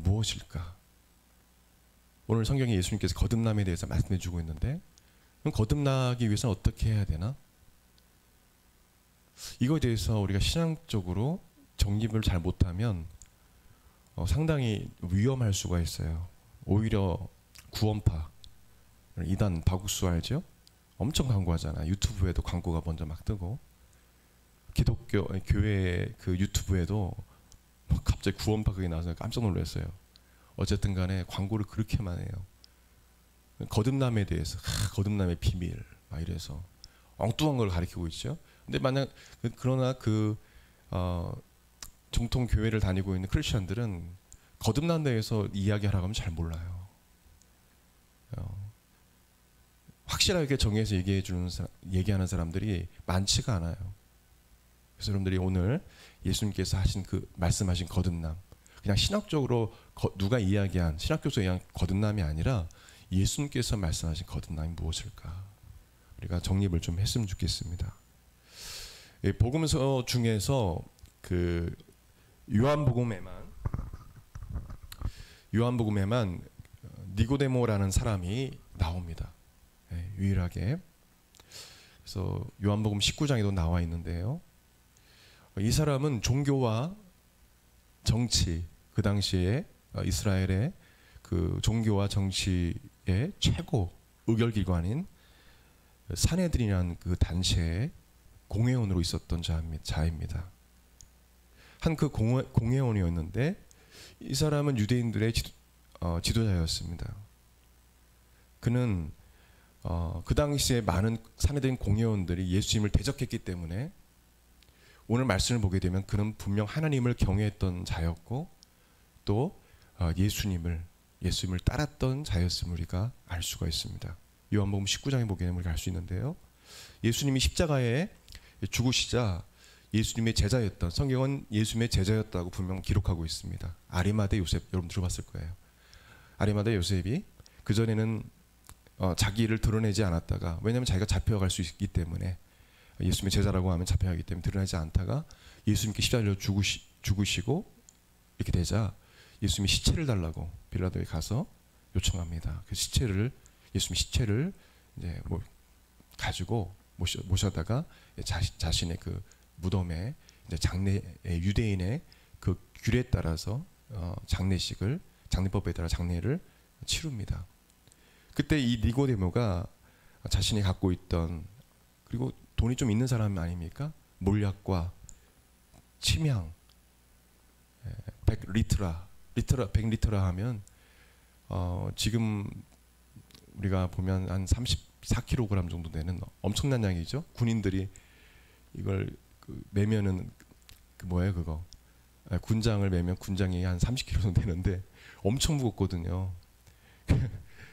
무엇일까? 오늘 성경에 예수님께서 거듭남에 대해서 말씀해 주고 있는데, 그럼 거듭나기 위해서는 어떻게 해야 되나? 이거에 대해서 우리가 신앙적으로 정립을 잘 못하면 상당히 위험할 수가 있어요. 오히려 구원파, 이단 바구스 알죠? 엄청 광고하잖아. 유튜브에도 광고가 먼저 막 뜨고, 기독교 교회 그 유튜브에도 갑자기 구원파 그게 나와서 깜짝 놀랐어요. 어쨌든 간에 광고를 그렇게만 해요. 거듭남에 대해서 거듭남의 비밀 막 이래서 엉뚱한 걸 가르치고 있죠. 근데 만약 그러나 정통 교회를 다니고 있는 크리스천들은 거듭남에 대해서 이야기하라고 하면 잘 몰라요. 확실하게 정해서 얘기하는 사람들이 많지가 않아요. 그래서 여러분들이 오늘 예수님께서 하신 그 말씀하신 거듭남, 그냥 신학적으로 누가 이야기한 신학교에서 이야기한 거듭남이 아니라 예수님께서 말씀하신 거듭남이 무엇일까? 우리가 정립을 좀 했으면 좋겠습니다. 복음서 중에서 그 요한복음에만 니고데모라는 사람이 나옵니다. 유일하게. 그래서 요한복음 19장에도 나와 있는데요. 이 사람은 종교와 정치, 그 당시에 이스라엘의 그 종교와 정치의 최고 의결기관인 산헤드린이라는 그 단체의 공회원으로 있었던 자입니다. 한 그 공회원이었는데 이 사람은 유대인들의 지도자였습니다. 그는 그 당시에 많은 산헤드린 공회원들이 예수님을 대적했기 때문에 오늘 말씀을 보게 되면 그는 분명 하나님을 경외했던 자였고 또 예수님을 따랐던 자였음을 우리가 알 수가 있습니다. 요한복음 19장에 보게 되면 우리가 알 수 있는데요. 예수님이 십자가에 죽으시자 예수님의 제자였던, 성경은 예수님의 제자였다고 분명 기록하고 있습니다. 아리마대 요셉, 여러분 들어봤을 거예요. 아리마대 요셉이 그전에는 자기를 드러내지 않았다가, 왜냐하면 자기가 잡혀갈 수 있기 때문에, 예수님의 제자라고 하면 잡혀가기 때문에 드러내지 않다가 예수님께 십자가로 죽으시고 이렇게 되자 예수님이 시체를 달라고 빌라도에 가서 요청합니다. 그 예수님 시체를 이제 가지고 모셔다가 자신의 그 무덤에 이제 유대인의 그 규례에 따라서 장례법에 따라 장례를 치릅니다. 그때 이 니고데모가 자신이 갖고 있던, 그리고 돈이 좀 있는 사람 아닙니까? 몰약과 침향, 100리터라 하면 지금 우리가 보면 한 34kg 정도 되는 엄청난 양이죠. 군인들이 이걸 매면은 뭐예요 그거? 군장을 매면 군장이 한 30kg 정도 되는데 엄청 무겁거든요.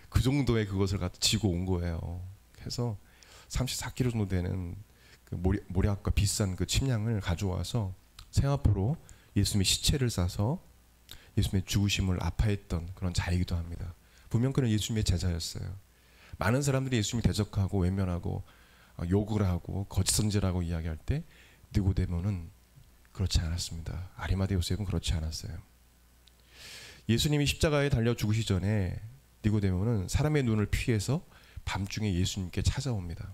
그 정도의 그것을 갖다 지고 온 거예요. 그래서 34kg 정도 되는 그 모략과 비싼 그 침량을 가져와서 생 앞으로 예수님의 시체를 싸서 예수님의 죽으심을 아파했던 그런 자이기도 합니다. 분명 그는 예수님의 제자였어요. 많은 사람들이 예수님을 대적하고 외면하고 욕을 하고 거짓 선지라고 이야기할 때 니고데모는 그렇지 않았습니다. 아리마대 요셉은 그렇지 않았어요. 예수님이 십자가에 달려 죽으시 전에 니고데모는 사람의 눈을 피해서 밤중에 예수님께 찾아옵니다.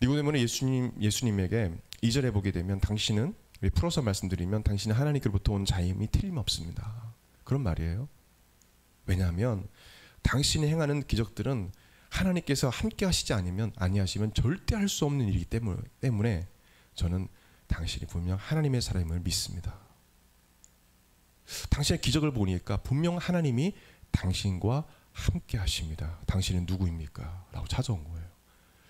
니고데모는 예수님에게 2절에 보게 되면 당신은, 풀어서 말씀드리면 당신은 하나님께로부터 온 자임이 틀림없습니다. 그런 말이에요. 왜냐하면 당신이 행하는 기적들은 하나님께서 함께 하시지 아니하시면 절대 할 수 없는 일이기 때문에 저는 당신이 분명 하나님의 사람임을 믿습니다. 당신의 기적을 보니까 분명 하나님이 당신과 함께 하십니다. 당신은 누구입니까? 라고 찾아온 거예요.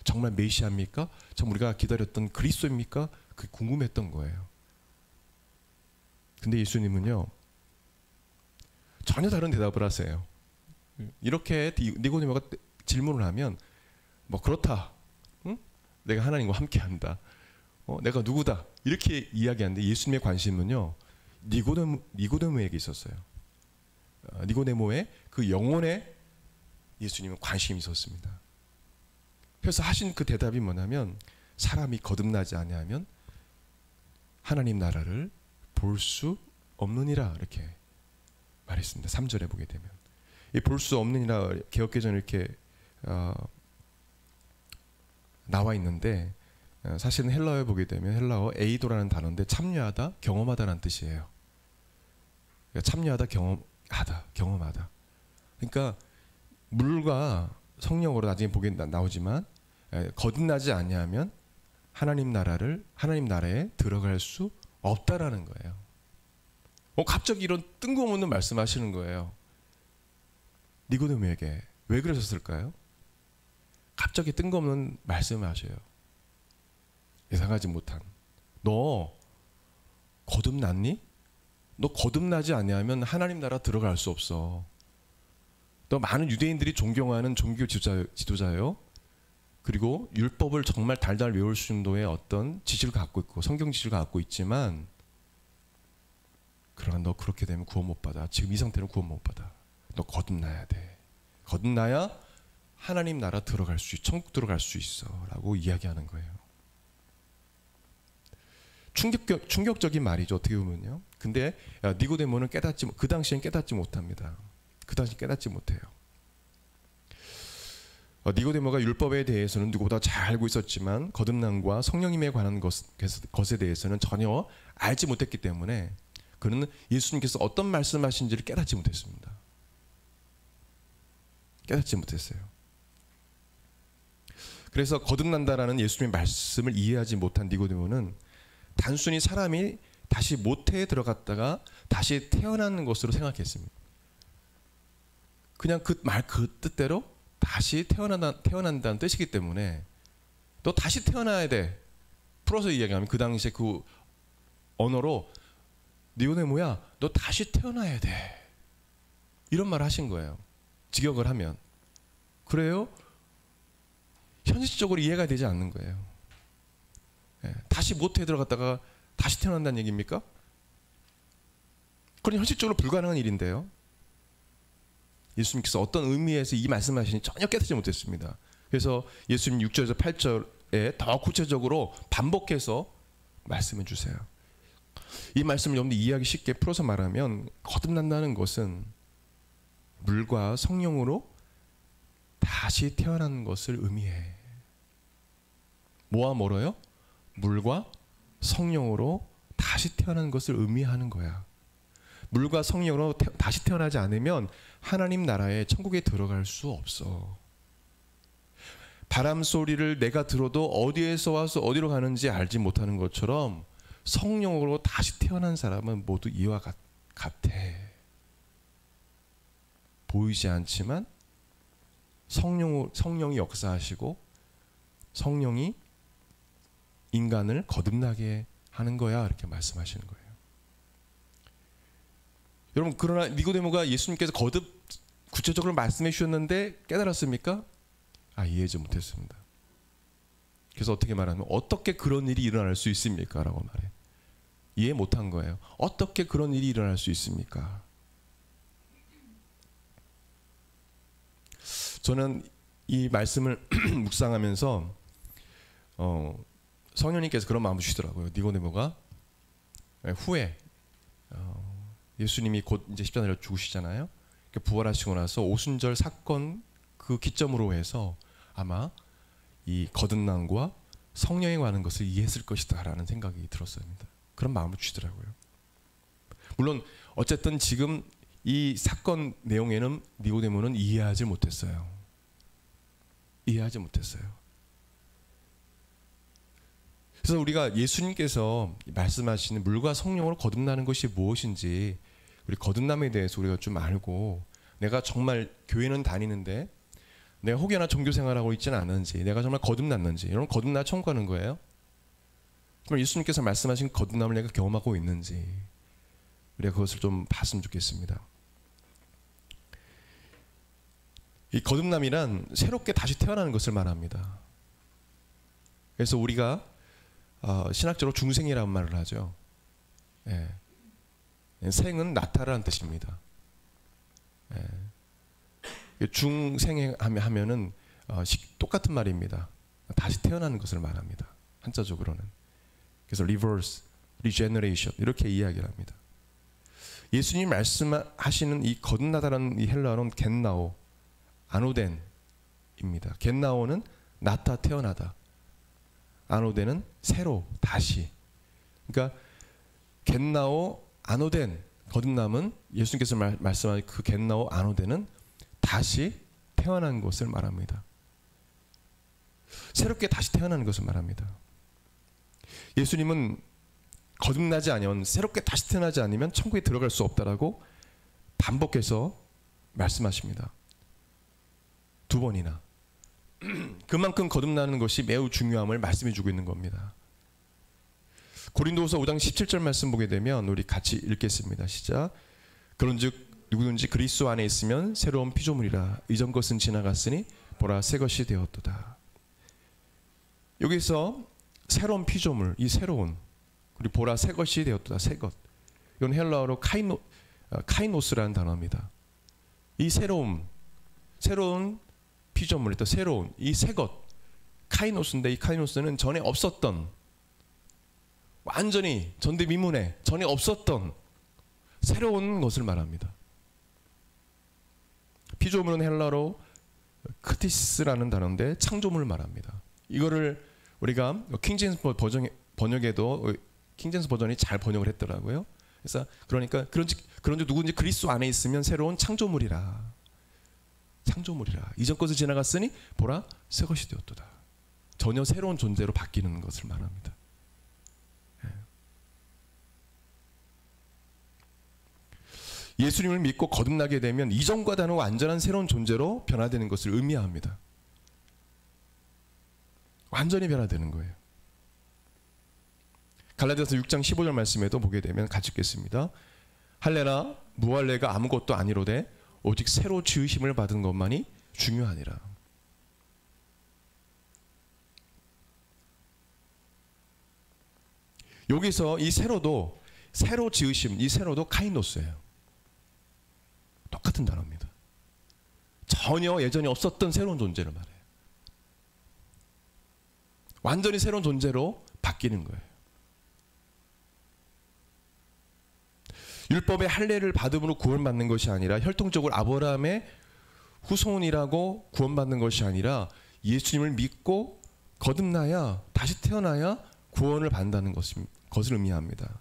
정말 메시아입니까? 정말 우리가 기다렸던 그리스도입니까? 그게 궁금했던 거예요. 근데 예수님은요 전혀 다른 대답을 하세요. 이렇게 니고데모가 질문을 하면 그렇다, 응? 내가 하나님과 함께한다, 내가 누구다, 이렇게 이야기하는데 예수님의 관심은요 니고데모에게 있었어요. 니고데모의 그 영혼에 예수님은 관심이 있었습니다. 그래서 하신 그 대답이 뭐냐면, 사람이 거듭나지 아니하면 하나님 나라를 볼 수 없느니라. 이렇게 말했습니다. 3절에 보게 되면 볼 수 없느니라 개역개정에 이렇게 나와 있는데 사실은 헬라어에 보게 되면 헬라어 에이도라는 단어인데 참여하다, 경험하다라는 뜻이에요. 그러니까 참여하다, 경험하다. 그러니까 물과 성령으로 나중에 보게 나오지만 거듭나지 아니하면 하나님 나라에 들어갈 수 없다라는 거예요. 갑자기 이런 뜬금없는 말씀하시는 거예요. 니고데모에게 왜 그러셨을까요? 갑자기 뜬금없는 말씀을 하셔요. 예상하지 못한. 너 거듭났니? 너 거듭나지 아니하면 하나님 나라 들어갈 수 없어. 너 많은 유대인들이 존경하는 종교 지도자예요. 그리고 율법을 정말 달달 외울 정도의 어떤 지식을 갖고 있고 성경 지식을 갖고 있지만 그러나 너 그렇게 되면 구원 못 받아. 지금 이 상태로 구원 못 받아. 너 거듭나야 돼. 거듭나야 하나님 나라 들어갈 수, 천국 들어갈 수 있어 라고 이야기하는 거예요. 충격적인 말이죠. 어떻게 보면요. 근데 니고데모는 그 당시엔 깨닫지 못합니다. 그 당시 깨닫지 못해요. 니고데모가 율법에 대해서는 누구보다 잘 알고 있었지만 거듭남과 성령님에 관한 것에 대해서는 전혀 알지 못했기 때문에 그는 예수님께서 어떤 말씀하신지를 깨닫지 못했습니다. 깨닫지 못했어요. 그래서 거듭난다라는 예수님의 말씀을 이해하지 못한 니고데모는 단순히 사람이 다시 모태에 들어갔다가 다시 태어나는 것으로 생각했습니다. 그냥 그 뜻대로 다시 태어난다는 뜻이기 때문에 너 다시 태어나야 돼. 풀어서 이야기하면 그 당시에 그 언어로 니고데모야 너 다시 태어나야 돼. 이런 말을 하신 거예요. 직역을 하면. 그래요? 현실적으로 이해가 되지 않는 거예요. 다시 모태에 들어갔다가 다시 태어난다는 얘기입니까? 그건 현실적으로 불가능한 일인데요. 예수님께서 어떤 의미에서 이 말씀하시니 전혀 깨닫지 못했습니다. 그래서 예수님 6절에서 8절에 더 구체적으로 반복해서 말씀해 주세요. 이 말씀을 여러분들 이해하기 쉽게 풀어서 말하면 거듭난다는 것은 물과 성령으로 다시 태어나는 것을 의미해. 뭐와 뭐로요? 물과 성령으로 다시 태어나는 것을 의미하는 거야. 물과 성령으로 다시 태어나지 않으면 하나님 나라에 천국에 들어갈 수 없어. 바람 소리를 내가 들어도 어디에서 와서 어디로 가는지 알지 못하는 것처럼 성령으로 다시 태어난 사람은 모두 이와 같아. 보이지 않지만 성령이 역사하시고 성령이 인간을 거듭나게 하는 거야. 이렇게 말씀하시는 거예요. 여러분, 그러나 니고데모가 예수님께서 구체적으로 말씀해 주셨는데 깨달았습니까? 이해하지 못했습니다. 그래서 어떻게 말하면 어떻게 그런 일이 일어날 수 있습니까? 라고 말해. 이해 못한 거예요. 어떻게 그런 일이 일어날 수 있습니까? 저는 이 말씀을 묵상하면서 성령님께서 그런 마음을 주시더라고요. 니고데모가 후에 예수님이 곧 이제 십자가에 죽으시잖아요. 부활하시고 나서 오순절 사건 그 기점으로 해서 아마 이 거듭남과 성령에 관한 것을 이해했을 것이다라는 생각이 들었습니다. 그런 마음을 주시더라고요. 물론 어쨌든 지금 이 사건 내용에는 니고데모는 이해하지 못했어요. 이해하지 못했어요. 그래서 우리가 예수님께서 말씀하시는 물과 성령으로 거듭나는 것이 무엇인지 우리 거듭남에 대해서 우리가 좀 알고 내가 정말 교회는 다니는데 내가 혹여나 종교 생활하고 있지는 않은지 내가 정말 거듭났는지 이런 거듭나 천국 가는 거예요. 정말 예수님께서 말씀하신 거듭남을 내가 경험하고 있는지 우리가 그것을 좀 봤으면 좋겠습니다. 이 거듭남이란 새롭게 다시 태어나는 것을 말합니다. 그래서 우리가 신학적으로 중생이라는 말을 하죠. 예. 생은 나타라는 뜻입니다. 예. 중생하면은 똑같은 말입니다. 다시 태어나는 것을 말합니다. 한자적으로는. 그래서 reverse, regeneration 이렇게 이야기를 합니다. 예수님이 말씀하시는 이 거듭나다라는 이 헬라어는 겟나오, 아노덴입니다. 겟나오는 나타, 태어나다. 아노덴은 새로, 다시. 그러니까 겟나오, 아노덴, 거듭남은 예수님께서 말씀하신 그 겟나오, 아노덴은 다시 태어난 것을 말합니다. 새롭게 다시 태어나는 것을 말합니다. 예수님은 거듭나지 아니면, 새롭게 다시 태어나지 않으면 천국에 들어갈 수 없다라고 반복해서 말씀하십니다. 2번이나. 그만큼 거듭나는 것이 매우 중요함을 말씀해 주고 있는 겁니다. 고린도후서 5장 17절 말씀 보게 되면 우리 같이 읽겠습니다. 시작. 그런즉 누구든지 그리스도 안에 있으면 새로운 피조물이라. 이전 것은 지나갔으니 보라 새 것이 되었도다. 여기서 새로운 피조물, 이 새로운, 그리고 보라 새 것이 되었도다. 새 것. 이건 헬라어로 카이노스라는 단어입니다. 이 새로운 피조물, 또 새로운 이 새 것, 카이노스인데 이 카이노스는 전에 없었던, 완전히 전대미문에 전에 없었던 새로운 것을 말합니다. 피조물은 헬라어로 크티스라는 단어인데 창조물을 말합니다. 이거를 우리가 킹제임스 번역에도 킹제임스 버전이 잘 번역을 했더라고요. 그래서 그러니까 그런지 누구든지 그리스도 안에 있으면 새로운 창조물이라. 이전 것을 지나갔으니 보라 새 것이 되었도다. 전혀 새로운 존재로 바뀌는 것을 말합니다. 예수님을 믿고 거듭나게 되면 이전과 다른 완전한 새로운 존재로 변화되는 것을 의미합니다. 완전히 변화되는 거예요. 갈라디아서 6장 15절 말씀에도 보게 되면 같이 읽겠습니다. 할례나 무할례가 아무것도 아니로되 오직 새로 지으심을 받은 것만이 중요하니라. 여기서 이 새로 지으심, 이 새로도 카이노스예요. 똑같은 단어입니다. 전혀 예전에 없었던 새로운 존재를 말해요. 완전히 새로운 존재로 바뀌는 거예요. 율법의 할례를 받음으로 구원받는 것이 아니라 혈통적으로 아브라함의 후손이라고 구원받는 것이 아니라 예수님을 믿고 거듭나야, 다시 태어나야 구원을 받는다는 것을 의미합니다.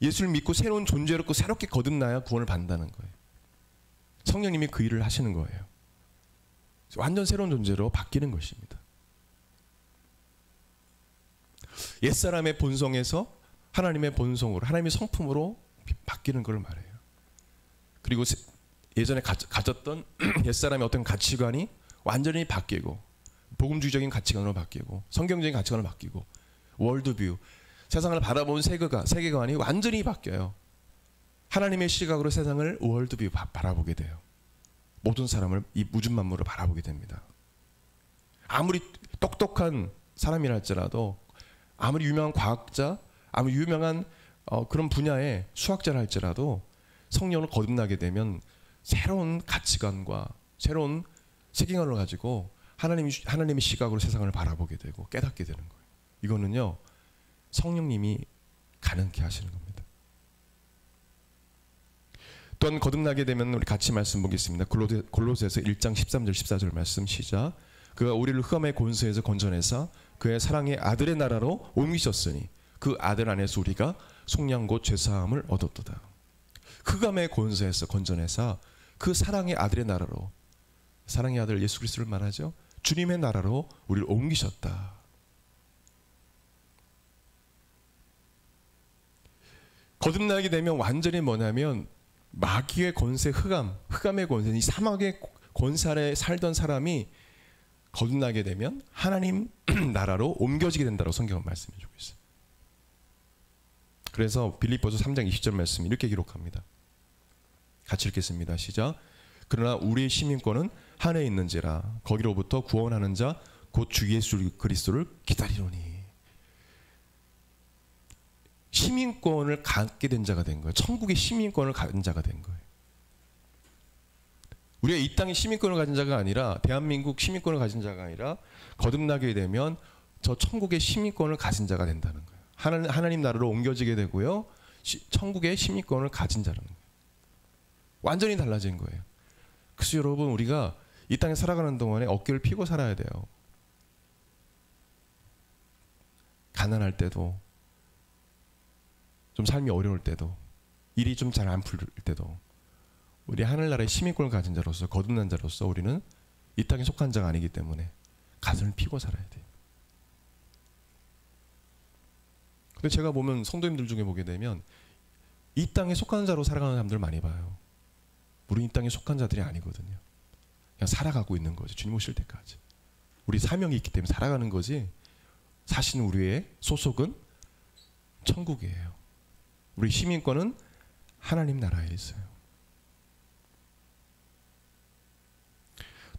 예수를 믿고 새로운 존재로 새롭게 거듭나야 구원을 받는다는 거예요. 성령님이 그 일을 하시는 거예요. 완전 새로운 존재로 바뀌는 것입니다. 옛사람의 본성에서 하나님의 본성으로, 하나님의 성품으로 바뀌는 걸 말해요. 그리고 예전에 가졌던 옛사람의 어떤 가치관이 완전히 바뀌고, 복음주의적인 가치관으로 바뀌고, 성경적인 가치관으로 바뀌고, 월드뷰, 세상을 바라보는 세계관이 완전히 바뀌어요. 하나님의 시각으로 세상을 월드뷰 바라보게 돼요. 모든 사람을 이 무준 만물을 바라보게 됩니다. 아무리 똑똑한 사람이라 할지라도, 아무리 유명한 과학자, 아무리 유명한 그런 분야의 수학자라 할지라도 성령을 거듭나게 되면 새로운 가치관과 새로운 세계관을 가지고 하나님의 시각으로 세상을 바라보게 되고 깨닫게 되는 거예요. 이거는요, 성령님이 가능케 하시는 겁니다. 또한 거듭나게 되면 우리 같이 말씀 보겠습니다. 골로새서 1장 13절 14절 말씀 시작. 그가 우리를 흑암의 권세에서 건져내사 그의 사랑의 아들의 나라로 옮기셨으니 그 아들 안에서 우리가 속량 곧 죄사함을 얻었도다. 흑암의 권세에서 건져내사 그 사랑의 아들의 나라로, 사랑의 아들 예수 그리스도를 말하죠. 주님의 나라로 우리를 옮기셨다. 거듭나게 되면 완전히 뭐냐면 마귀의 권세, 흑암의 권세, 이 사막의 권세 아래 살던 사람이 거듭나게 되면 하나님 나라로 옮겨지게 된다고 성경은 말씀해 주고 있어요. 그래서 빌립보서 3장 20절 말씀 이렇게 기록합니다. 같이 읽겠습니다. 시작. 그러나 우리의 시민권은 하늘에 있는지라 거기로부터 구원하는 자 곧 주 예수 그리스도를 기다리노니. 시민권을 갖게 된 자가 된 거예요. 천국의 시민권을 가진 자가 된 거예요. 우리가 이 땅의 시민권을 가진 자가 아니라, 대한민국 시민권을 가진 자가 아니라 거듭나게 되면 저 천국의 시민권을 가진 자가 된다는 거예요. 하나님 나라로 옮겨지게 되고요. 천국의 시민권을 가진 자라는 거예요. 완전히 달라진 거예요. 그래서 여러분, 우리가 이 땅에 살아가는 동안에 어깨를 펴고 살아야 돼요. 가난할 때도, 좀 삶이 어려울 때도, 일이 좀 잘 안 풀릴 때도, 우리 하늘나라의 시민권을 가진 자로서, 거듭난 자로서 우리는 이 땅에 속한 자가 아니기 때문에 가슴을 펴고 살아야 돼요. 근데 제가 보면 성도님들 중에 보게 되면 이 땅에 속한 자로 살아가는 사람들 많이 봐요. 우리 이 땅에 속한 자들이 아니거든요. 그냥 살아가고 있는 거죠. 주님 오실 때까지. 우리 사명이 있기 때문에 살아가는 거지, 사실은 우리의 소속은 천국이에요. 우리 시민권은 하나님 나라에 있어요.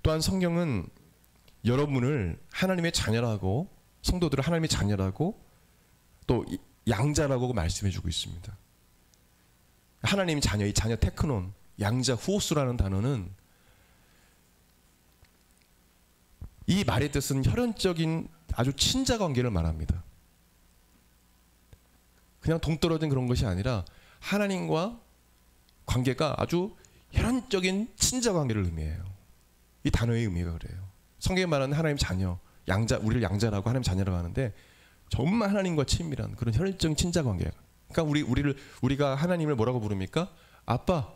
또한 성경은 여러분을 하나님의 자녀라고, 성도들을 하나님의 자녀라고 또 양자라고 말씀해주고 있습니다. 하나님 자녀, 이 자녀 테크논, 양자 후오스라는 단어는 이 말의 뜻은 혈연적인 아주 친자 관계를 말합니다. 그냥 동떨어진 그런 것이 아니라 하나님과 관계가 아주 혈연적인 친자 관계를 의미해요. 이 단어의 의미가 그래요. 성경에 말하는 하나님 자녀, 양자, 우리를 양자라고 하나님 자녀라고 하는데 정말 하나님과 친밀한 그런 혈연적인 친자 관계예요. 그러니까 우리가 하나님을 뭐라고 부릅니까? 아빠,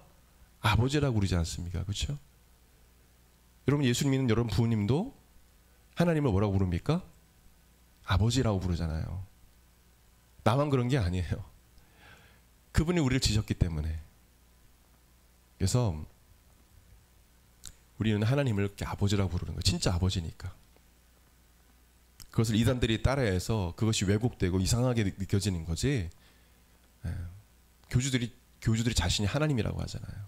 아버지라고 부르지 않습니까? 그렇죠? 여러분, 예수 믿는 여러분 부모님도 하나님을 뭐라고 부릅니까? 아버지라고 부르잖아요. 나만 그런 게 아니에요. 그분이 우리를 지셨기 때문에. 그래서 우리는 하나님을 이렇게 아버지라고 부르는 거예요. 진짜 아버지니까. 그것을 이단들이 따라해서 그것이 왜곡되고 이상하게 느껴지는 거지. 교주들이 자신이 하나님이라고 하잖아요.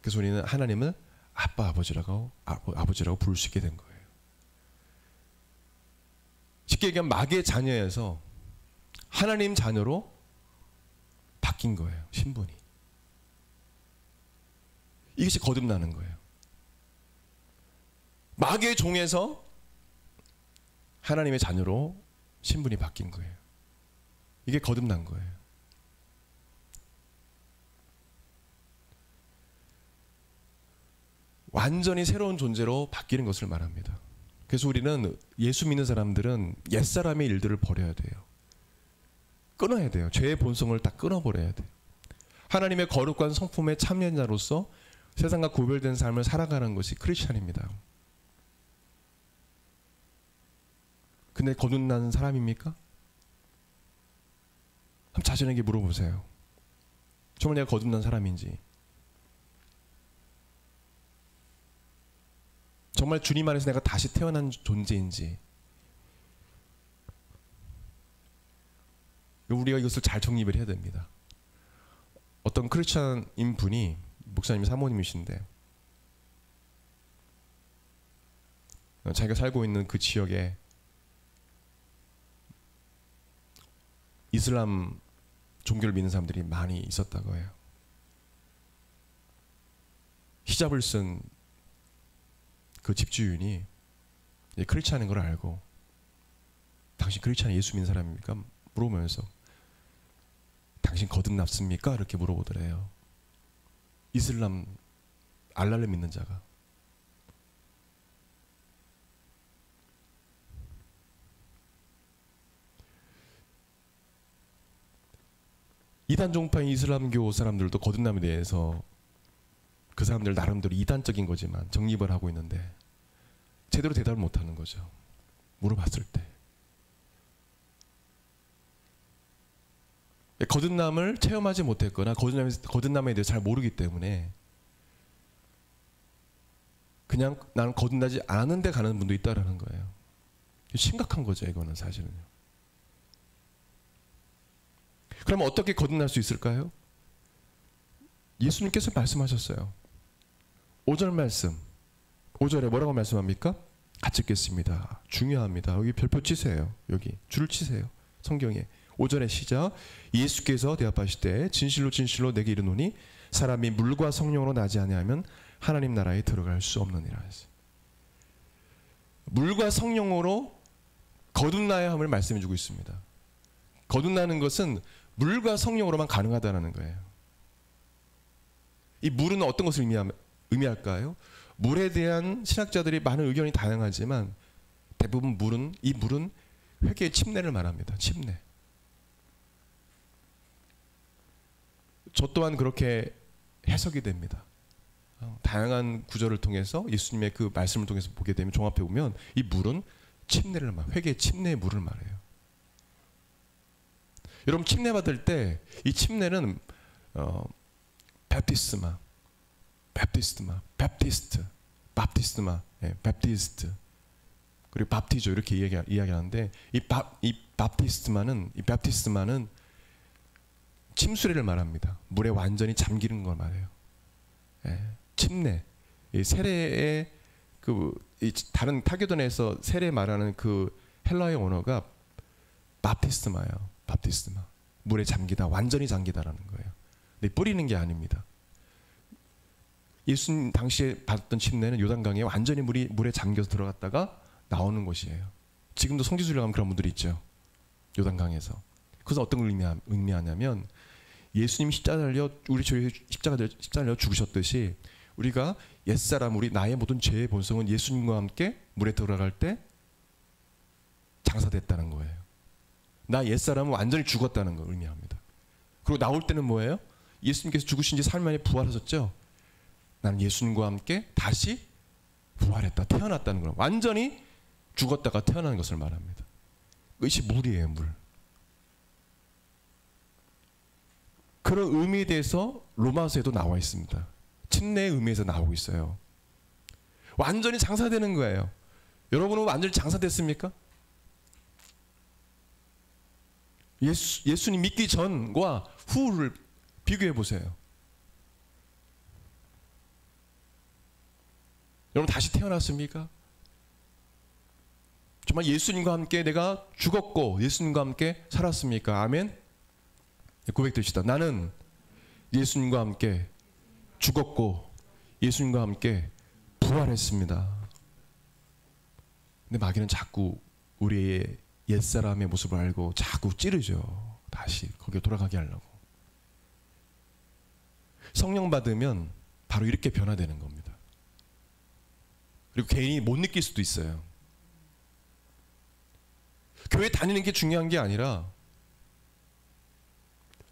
그래서 우리는 하나님을 아빠, 아버지라고 부를 수 있게 된 거예요. 쉽게 얘기하면 마귀의 자녀에서 하나님 자녀로 바뀐 거예요. 신분이. 이것이 거듭나는 거예요. 마귀의 종에서 하나님의 자녀로 신분이 바뀐 거예요. 이게 거듭난 거예요. 완전히 새로운 존재로 바뀌는 것을 말합니다. 그래서 우리는, 예수 믿는 사람들은 옛사람의 일들을 버려야 돼요. 끊어야 돼요. 죄의 본성을 다 끊어버려야 돼요. 하나님의 거룩한 성품의 참여자로서 세상과 구별된 삶을 살아가는 것이 크리스찬입니다. 근데 거듭난 사람입니까? 한번 자신에게 물어보세요. 정말 내가 거듭난 사람인지, 정말 주님 안에서 내가 다시 태어난 존재인지, 우리가 이것을 잘 정립을 해야 됩니다. 어떤 크리스찬인 분이, 목사님이 사모님이신데, 자기가 살고 있는 그 지역에 이슬람 종교를 믿는 사람들이 많이 있었다고 해요. 히잡을 쓴 그 집주인이 크리스찬인 걸 알고, 당신 크리스찬 예수 믿는 사람입니까? 물어보면서, 당신 거듭났습니까? 이렇게 물어보더래요. 이슬람 알라를 믿는 자가. 이단 종파인 이슬람교 사람들도 거듭남에 대해서 그 사람들 나름대로 이단적인 거지만 정립을 하고 있는데 제대로 대답을 못하는 거죠. 물어봤을 때. 거듭남을 체험하지 못했거나 거듭남에 대해서 잘 모르기 때문에 그냥 나는 거듭나지 않은데 가는 분도 있다라는 거예요. 심각한 거죠, 이거는 사실은요. 그러면 어떻게 거듭날 수 있을까요? 예수님께서 말씀하셨어요. 5절 말씀. 5절에 뭐라고 말씀합니까? 같이 읽겠습니다. 중요합니다. 여기 별표 치세요. 여기 줄을 치세요. 성경에. 5절의 시작. 예수께서 대답하실 때 진실로 진실로 내게 이르노니 사람이 물과 성령으로 나지 아니하면 하나님 나라에 들어갈 수 없느니라 했어요. 물과 성령으로 거듭나야 함을 말씀해 주고 있습니다. 거듭나는 것은 물과 성령으로만 가능하다는 거예요. 이 물은 어떤 것을 의미할까요? 물에 대한 신학자들이 많은 의견이 다양하지만 대부분 이 물은 회개의 침례를 말합니다. 침례. 저 또한 그렇게 해석이 됩니다. 다양한 구절을 통해서 예수님의 그 말씀을 통해서 보게 되면 종합해 보면 이 물은 침례를 회개의 침례의 물을 말해요. 여러분 침례 받을 때 이 침례는 베프티스마, 그리고 밥티조 이렇게 이야기하는데 이 베프티스마는 침수례를 말합니다. 물에 완전히 잠기는 걸 말해요. 침례, 이 세례의 다른 타교전에서 세례 말하는 그 헬라의 언어가 밥티스마예요. 밥티스마. 물에 잠기다, 완전히 잠기다라는 거예요. 근데 뿌리는 게 아닙니다. 예수님 당시에 받았던 침례는 요단강에 완전히 물에 잠겨서 들어갔다가 나오는 것이에요. 지금도 성지순례 가면 그런 분들이 있죠. 요단강에서. 그래서 어떤 걸 의미하냐면 예수님 우리 죄 십자가를 죽으셨듯이 우리가 옛사람, 나의 모든 죄의 본성은 예수님과 함께 물에 들어갈 때 장사됐다는 거예요. 나 옛사람은 완전히 죽었다는 걸 의미합니다. 그리고 나올 때는 뭐예요? 예수님께서 죽으신 지 3일 만에 부활하셨죠? 나는 예수님과 함께 다시 부활했다, 태어났다는 거예요. 완전히 죽었다가 태어나는 것을 말합니다. 그것이 물이에요, 물. 그런 의미에 대해서 로마서에도 나와 있습니다. 침례의 의미에서 나오고 있어요. 완전히 장사되는 거예요. 여러분은 완전히 장사됐습니까? 예수님 믿기 전과 후를 비교해 보세요. 여러분 다시 태어났습니까? 정말 예수님과 함께 내가 죽었고 예수님과 함께 살았습니까? 아멘? 고백드립시다. 나는 예수님과 함께 죽었고 예수님과 함께 부활했습니다. 근데 마귀는 자꾸 우리의 옛사람의 모습을 알고 자꾸 찌르죠. 다시 거기에 돌아가게 하려고. 성령 받으면 바로 이렇게 변화되는 겁니다. 그리고 개인이 못 느낄 수도 있어요. 교회 다니는 게 중요한 게 아니라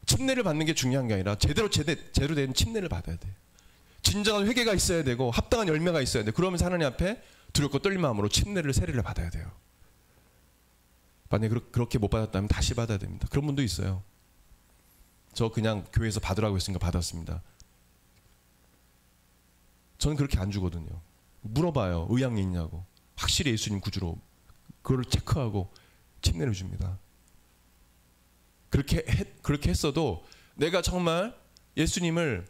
침례를 받는 게 중요한 게 아니라 제대로 된 침례를 받아야 돼요. 진정한 회개가 있어야 되고 합당한 열매가 있어야 돼요. 그러면서 하나님 앞에 두렵고 떨린 마음으로 세례를 받아야 돼요. 만약에 그렇게 못 받았다면 다시 받아야 됩니다. 그런 분도 있어요. 저 그냥 교회에서 받으라고 했으니까 받았습니다. 저는 그렇게 안 주거든요. 물어봐요. 의향이 있냐고. 확실히 예수님 구주로 그걸 체크하고 침례를 줍니다. 그렇게 했어도 내가 정말 예수님을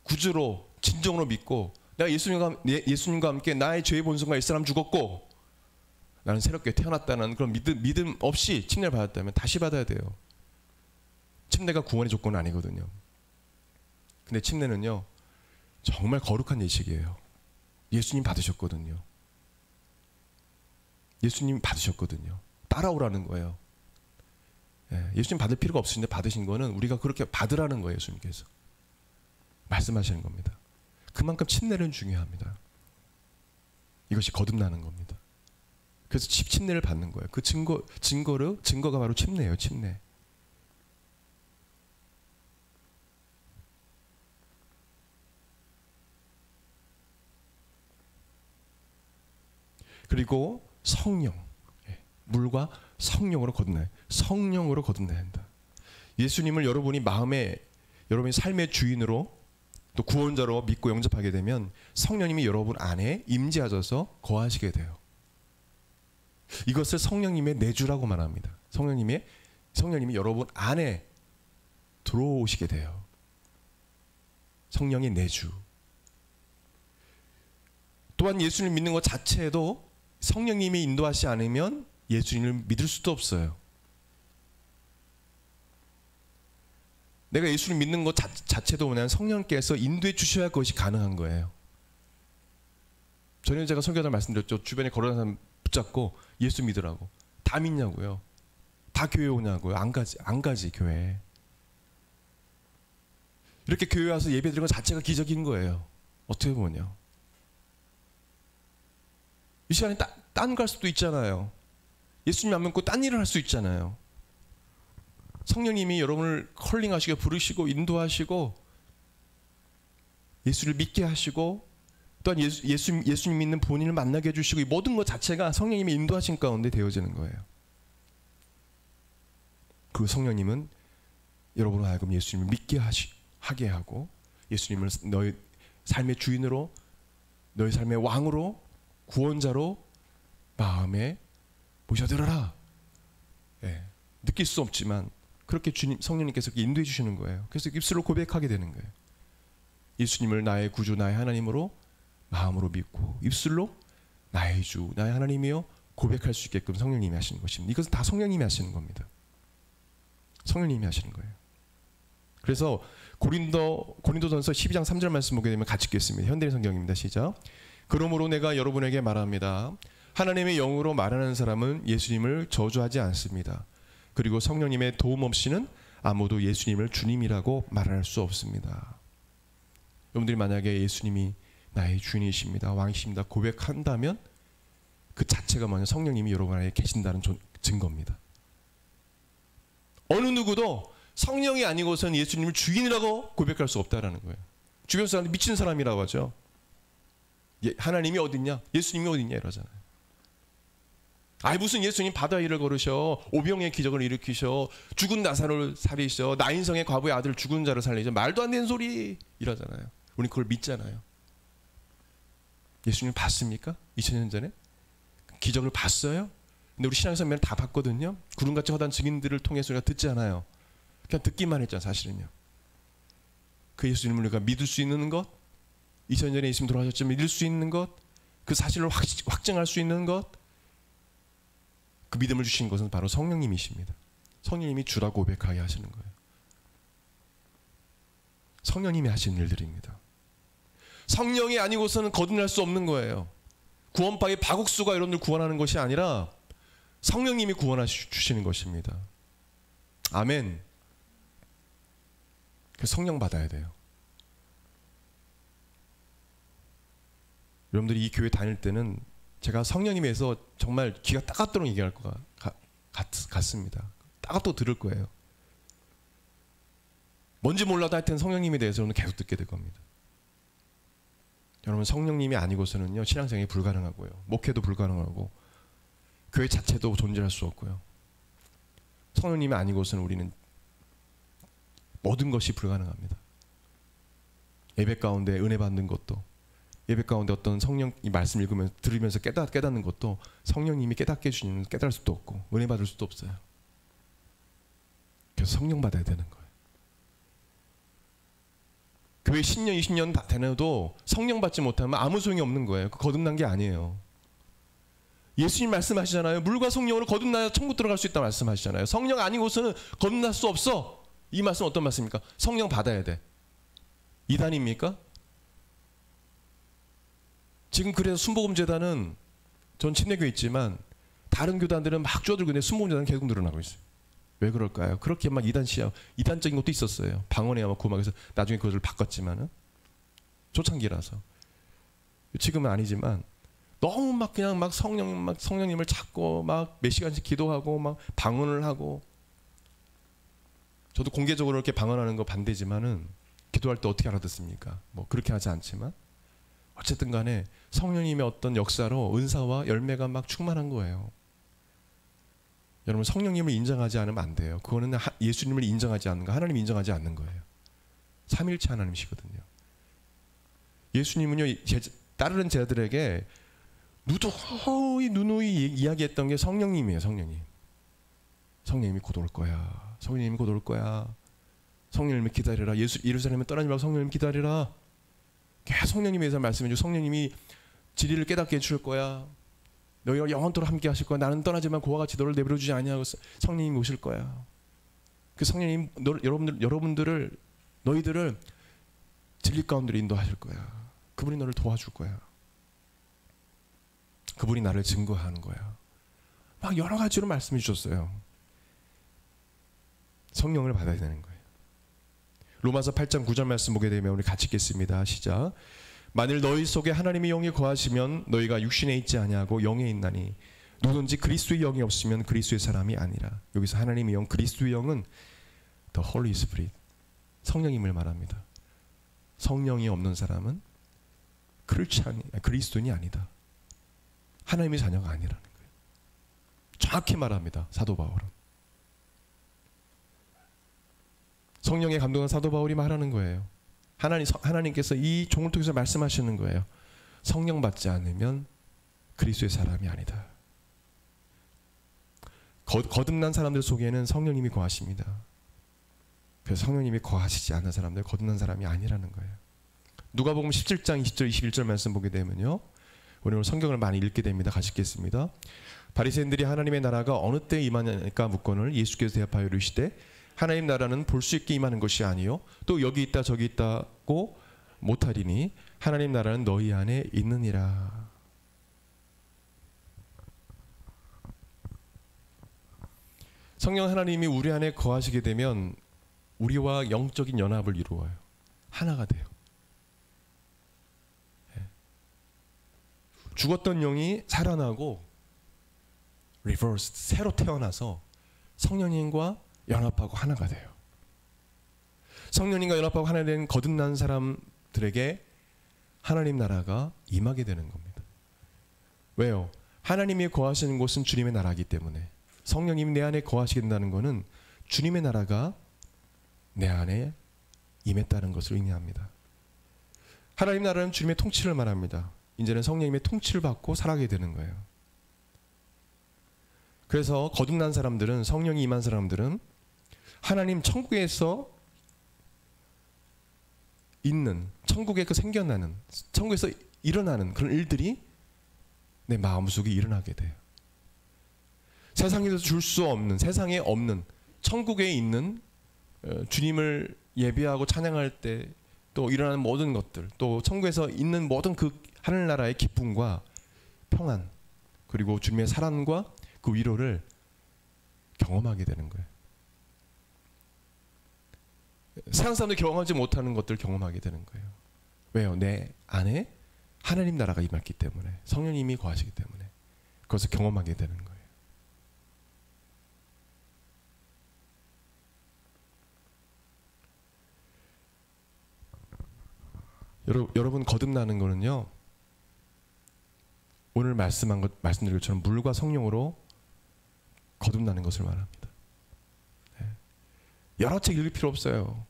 구주로 진정으로 믿고 내가 예수님과 함께 나의 죄의 본성과 옛사람 죽었고 나는 새롭게 태어났다는 그런 믿음 없이 침례를 받았다면 다시 받아야 돼요. 침례가 구원의 조건은 아니거든요. 근데 침례는요 정말 거룩한 예식이에요. 예수님 받으셨거든요. 예수님 받으셨거든요. 따라오라는 거예요. 예수님 받을 필요가 없으신데 받으신 거는 우리가 그렇게 받으라는 거예요. 예수님께서 말씀하시는 겁니다. 그만큼 침례는 중요합니다. 이것이 거듭나는 겁니다. 그래서 침례를 받는 거예요. 그 증거가 바로 침례예요. 침례. 그리고 성령, 물과 성령으로 거듭나요. 성령으로 거듭나야 한다. 예수님을 여러분이 여러분의 삶의 주인으로 또 구원자로 믿고 영접하게 되면 성령님이 여러분 안에 임재하셔서 거하시게 돼요. 이것을 성령님의 내주라고 말합니다. 성령님이 여러분 안에 들어오시게 돼요. 성령의 내주. 또한 예수님을 믿는 것 자체도 성령님이 인도하시지 않으면 예수님을 믿을 수도 없어요. 내가 예수를 믿는 것 자체도 그냥 성령께서 인도해 주셔야 그것이 가능한 거예요. 전에 제가 설교하다 말씀드렸죠. 주변에 걸어다니는 사람 붙잡고 예수 믿으라고. 다 믿냐고요? 다 교회 오냐고요? 안 가지 교회. 이렇게 교회 와서 예배 드리는 것 자체가 기적인 거예요. 어떻게 보면요. 이 시간에 딴 갈 수도 있잖아요. 예수님 안 믿고 딴 일을 할 수 있잖아요. 성령님이 여러분을 컬링하시고 부르시고 인도하시고 예수를 믿게 하시고 또한 예수님 믿는 본인을 만나게 해주시고 이 모든 것 자체가 성령님이 인도하신 가운데 되어지는 거예요. 그 성령님은 여러분을 하여금 예수님을 믿게 하게 하고 예수님을 너희 삶의 주인으로 너희 삶의 왕으로 구원자로 마음에 모셔들어라. 예, 느낄 수 없지만 그렇게 성령님께서 인도해 주시는 거예요. 그래서 입술로 고백하게 되는 거예요. 예수님을 나의 구주 나의 하나님으로 마음으로 믿고 입술로 나의 주 나의 하나님이여 고백할 수 있게끔 성령님이 하시는 것입니다. 이것은 다 성령님이 하시는 겁니다. 성령님이 하시는 거예요. 그래서 고린도전서 12장 3절 말씀 보게 되면 같이 읽겠습니다. 현대인 성경입니다. 시작. 그러므로 내가 여러분에게 말합니다. 하나님의 영으로 말하는 사람은 예수님을 저주하지 않습니다. 그리고 성령님의 도움 없이는 아무도 예수님을 주님이라고 말할 수 없습니다. 여러분들이 만약에 예수님이 나의 주인이십니다. 왕이십니다. 고백한다면 그 자체가 뭐냐 성령님이 여러분 안에 계신다는 증거입니다. 어느 누구도 성령이 아니고서는 예수님을 주인이라고 고백할 수 없다라는 거예요. 주변 사람들 미친 사람이라고 하죠. 하나님이 어딨냐? 예수님이 어딨냐? 이러잖아요. 아이 무슨 예수님 바다 위를 걸으셔 오병의 기적을 일으키셔 죽은 나사로를 살리셔 나인성의 과부의 아들 죽은 자를 살리셔 말도 안 되는 소리 이러잖아요. 우리 그걸 믿잖아요. 예수님 봤습니까? 2000년 전에 기적을 봤어요? 근데 우리 신앙생활 다 봤거든요. 구름같이 허다한 증인들을 통해서 우리가 듣지 않아요. 그냥 듣기만 했잖아요. 사실은요. 그 예수님을 우리가 믿을 수 있는 것 2000년 전에 예수님 돌아가셨지만 믿을 수 있는 것 그 사실을 확증할 수 있는 것 그 믿음을 주신 것은 바로 성령님이십니다. 성령님이 주라고 고백하게 하시는 거예요. 성령님이 하시는 일들입니다. 성령이 아니고서는 거듭날 수 없는 거예요. 구원파의 바국수가 여러분들 구원하는 것이 아니라 성령님이 구원하시는 것입니다. 아멘. 성령 받아야 돼요. 여러분들이 이 교회 다닐 때는 제가 성령님에서 정말 귀가 따갑도록 얘기할 것 같습니다. 따갑도록 들을 거예요. 뭔지 몰라도 하여튼 성령님에 대해서는 계속 듣게 될 겁니다. 여러분 성령님이 아니고서는요 신앙생활이 불가능하고요. 목회도 불가능하고 교회 자체도 존재할 수 없고요. 성령님이 아니고서는 우리는 모든 것이 불가능합니다. 예배 가운데 은혜 받는 것도 예배 가운데 어떤 성령 이 말씀 읽으면서 들으면서 깨닫는 것도 성령님이 깨닫게 해주시면 깨달을 수도 없고 은혜 받을 수도 없어요. 그래서 성령 받아야 되는 거예요. 교회 10년 20년 다 되나도 성령 받지 못하면 아무 소용이 없는 거예요. 거듭난 게 아니에요. 예수님 말씀하시잖아요. 물과 성령으로 거듭나야 천국 들어갈 수 있다 말씀하시잖아요. 성령 아니고서는 거듭날 수 없어. 이 말씀 어떤 말씀입니까? 성령 받아야 돼. 이단입니까? 지금 그래서 순복음재단은 전 침례교회 있지만 다른 교단들은 막 줄어들고 있는데 순복음재단은 계속 늘어나고 있어요. 왜 그럴까요? 그렇게 막 이단적인 것도 있었어요. 방언에 아마 구막에서 나중에 그것을 바꿨지만은 초창기라서 지금은 아니지만 너무 막 그냥 막 성령님을 찾고 막 몇 시간씩 기도하고 막 방언을 하고 저도 공개적으로 이렇게 방언하는 거 반대지만은 기도할 때 어떻게 알아듣습니까? 뭐 그렇게 하지 않지만 어쨌든 간에 성령님의 어떤 역사로 은사와 열매가 막 충만한 거예요. 여러분 성령님을 인정하지 않으면 안 돼요. 그거는 예수님을 인정하지 않는 거, 하나님 인정하지 않는 거예요. 삼일체 하나님이시거든요. 예수님은요 따르는 제자들에게 누누이 이야기했던 게 성령님이에요. 성령님이 곧 올 거야. 성령님이 곧 올 거야. 성령님을 기다리라. 예루살렘에 떠나지 말고 성령님 기다리라. 계속 성령님에 대해서 말씀해주고 성령님이 진리를 깨닫게 해줄 거야. 너희가 영원토록 함께 하실 거야. 나는 떠나지만 그와 같이 너를 내버려 주지 아니하고 성령님이 오실 거야. 그 성령님 너희들을 진리 가운데로 인도하실 거야. 그분이 너를 도와줄 거야. 그분이 나를 증거하는 거야. 막 여러 가지로 말씀해 주셨어요. 성령을 받아야 되는 거예요. 로마서 8장 9절 말씀 보게 되면 우리 같이 읽겠습니다. 시작. 만일 너희 속에 하나님의 영이 거하시면 너희가 육신에 있지 아니하고 영에 있나니 누구든지 그리스도의 영이 없으면 그리스도의 사람이 아니라. 여기서 하나님의 영, 그리스도의 영은 The Holy Spirit, 성령님을 말합니다. 성령이 없는 사람은 그리스도인이 아니다. 하나님의 자녀가 아니라는 거예요. 정확히 말합니다. 사도 바울은. 성령의 감동한 사도 바울이 말하는 거예요. 하나님께서 이 종을 통해서 말씀하시는 거예요. 성령 받지 않으면 그리스도의 사람이 아니다. 거듭난 사람들 속에는 성령님이 거하십니다. 그래서 성령님이 거하시지 않는 사람들, 거듭난 사람이 아니라는 거예요. 누가복음 17장 20절 21절 말씀 보게 되면요, 오늘 성경을 많이 읽게 됩니다. 같이 읽겠습니다. 바리새인들이 하나님의 나라가 어느 때에 임하냐니까 묻거늘 예수께서 대답하여 이르시되 하나님 나라는 볼 수 있게 임하는 것이 아니요 또 여기 있다 저기 있다고 못하리니 하나님 나라는 너희 안에 있느니라. 성령 하나님이 우리 안에 거하시게 되면 우리와 영적인 연합을 이루어요. 하나가 돼요. 죽었던 영이 살아나고 리버스, 새로 태어나서 성령님과 연합하고 하나가 돼요. 성령님과 연합하고 하나 된 거듭난 사람들에게 하나님 나라가 임하게 되는 겁니다. 왜요? 하나님이 거하시는 곳은 주님의 나라이기 때문에 성령님이 내 안에 거하시게 된다는 것은 주님의 나라가 내 안에 임했다는 것을 의미합니다. 하나님 나라는 주님의 통치를 말합니다. 이제는 성령님의 통치를 받고 살아가게 되는 거예요. 그래서 거듭난 사람들은, 성령이 임한 사람들은 하나님 천국에서 있는, 천국에서 생겨나는, 천국에서 일어나는 그런 일들이 내 마음속에 일어나게 돼요. 세상에서 줄 수 없는, 세상에 없는, 천국에 있는 주님을 예배하고 찬양할 때 또 일어나는 모든 것들, 또 천국에서 있는 모든 그 하늘나라의 기쁨과 평안, 그리고 주님의 사랑과 그 위로를 경험하게 되는 거예요. 세상 사람들이 경험하지 못하는 것들을 경험하게 되는 거예요. 왜요? 내 안에 하나님 나라가 임했기 때문에, 성령님이 거하시기 때문에 그것을 경험하게 되는 거예요. 여러분 거듭나는 거는요, 오늘 말씀드린 것처럼 물과 성령으로 거듭나는 것을 말합니다. 여러 책 읽을 필요 없어요.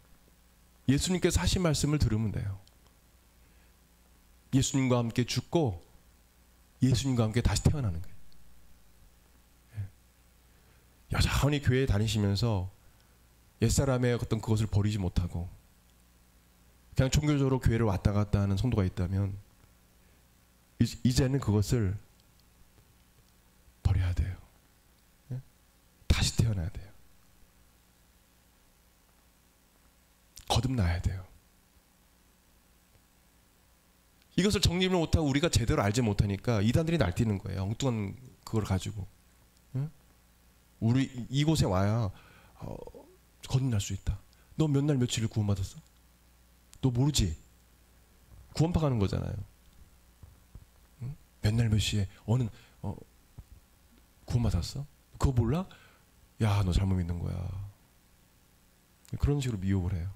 예수님께서 하신 말씀을 들으면 돼요. 예수님과 함께 죽고 예수님과 함께 다시 태어나는 거예요. 여전히 교회에 다니시면서 옛사람의 어떤 그것을 버리지 못하고 그냥 종교적으로 교회를 왔다 갔다 하는 성도가 있다면 이제는 그것을 버려야 돼요. 다시 태어나야 돼요. 거듭나야 돼요. 이것을 정립을 못하고 우리가 제대로 알지 못하니까 이단들이 날뛰는 거예요. 엉뚱한 그걸 가지고. 우리 이곳에 와야 거듭날 수 있다. 너 몇 날 며칠을 구원받았어? 너 모르지? 구원파 가는 거잖아요. 몇 날 몇 시에 어느 구원받았어? 그거 몰라? 야, 너 잘못 믿는 거야. 그런 식으로 미혹을 해요.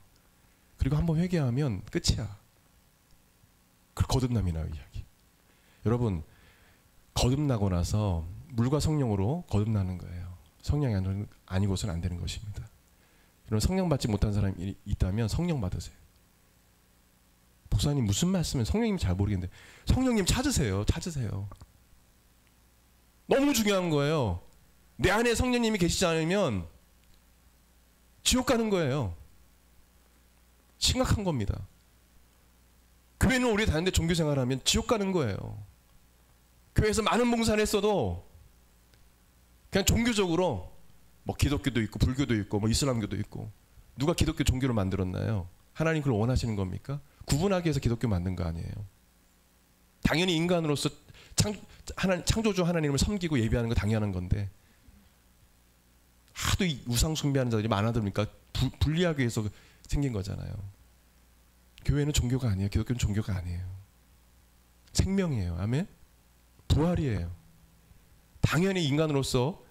그리고 한번 회개하면 끝이야. 그 거듭남이 나요, 이야기. 여러분, 거듭나고 나서 물과 성령으로 거듭나는 거예요. 성령이 아니고서는 안 되는 것입니다. 여러분, 성령 받지 못한 사람이 있다면 성령 받으세요. 목사님 무슨 말씀을, 성령님 잘 모르겠는데 성령님 찾으세요. 너무 중요한 거예요. 내 안에 성령님이 계시지 않으면 지옥 가는 거예요. 심각한 겁니다. 교회는 오래 다니는데 종교생활하면 지옥 가는 거예요. 교회에서 많은 봉사를 했어도 그냥 종교적으로 뭐 기독교도 있고 불교도 있고 뭐 이슬람교도 있고, 누가 기독교 종교를 만들었나요? 하나님 그걸 원하시는 겁니까? 구분하기 위해서 기독교 만든 거 아니에요. 당연히 인간으로서 창조주 하나님을 섬기고 예배하는 거 당연한 건데 하도 이 우상 숭배하는 자들이 많아다 보니까 분리하기 위해서 생긴 거잖아요. 교회는 종교가 아니에요. 기독교는 종교가 아니에요. 생명이에요. 아멘. 부활이에요. 당연히 인간으로서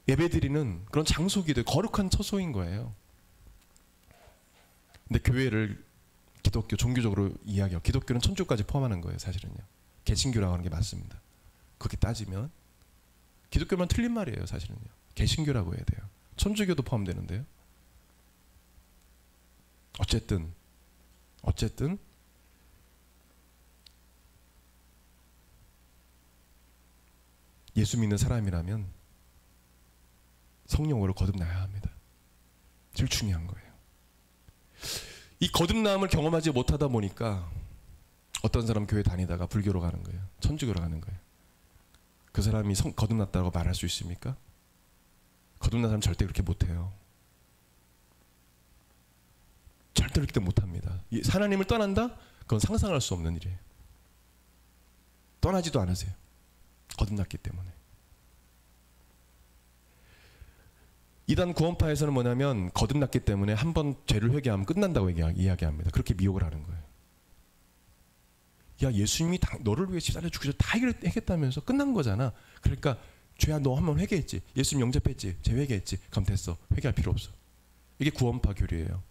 예배드리는 그런 장소기도 거룩한 처소인 거예요. 근데 교회를 기독교 종교적으로 이야기하고 기독교는 천주까지 포함하는 거예요. 사실은요. 개신교라고 하는 게 맞습니다. 그렇게 따지면 기독교만 틀린 말이에요. 사실은요. 개신교라고 해야 돼요. 천주교도 포함되는데요. 어쨌든 예수 믿는 사람이라면 성령으로 거듭나야 합니다. 제일 중요한 거예요. 이 거듭남을 경험하지 못하다 보니까 어떤 사람 교회 다니다가 불교로 가는 거예요. 천주교로 가는 거예요. 그 사람이 거듭났다고 말할 수 있습니까? 거듭난 사람 절대 그렇게 못해요. 절대 그렇게 못합니다. 하나님을 떠난다? 그건 상상할 수 없는 일이에요. 떠나지도 않으세요. 거듭났기 때문에. 이단 구원파에서는 뭐냐면 거듭났기 때문에 한 번 죄를 회개하면 끝난다고 이야기합니다. 그렇게 미혹을 하는 거예요. 야, 예수님이 너를 위해 십자가에 죽으셔서 다 해결했다면서 끝난 거잖아. 그러니까 죄야 너 한 번 회개했지. 예수님 영접했지. 죄 회개했지. 그럼 됐어. 회개할 필요 없어. 이게 구원파 교리예요.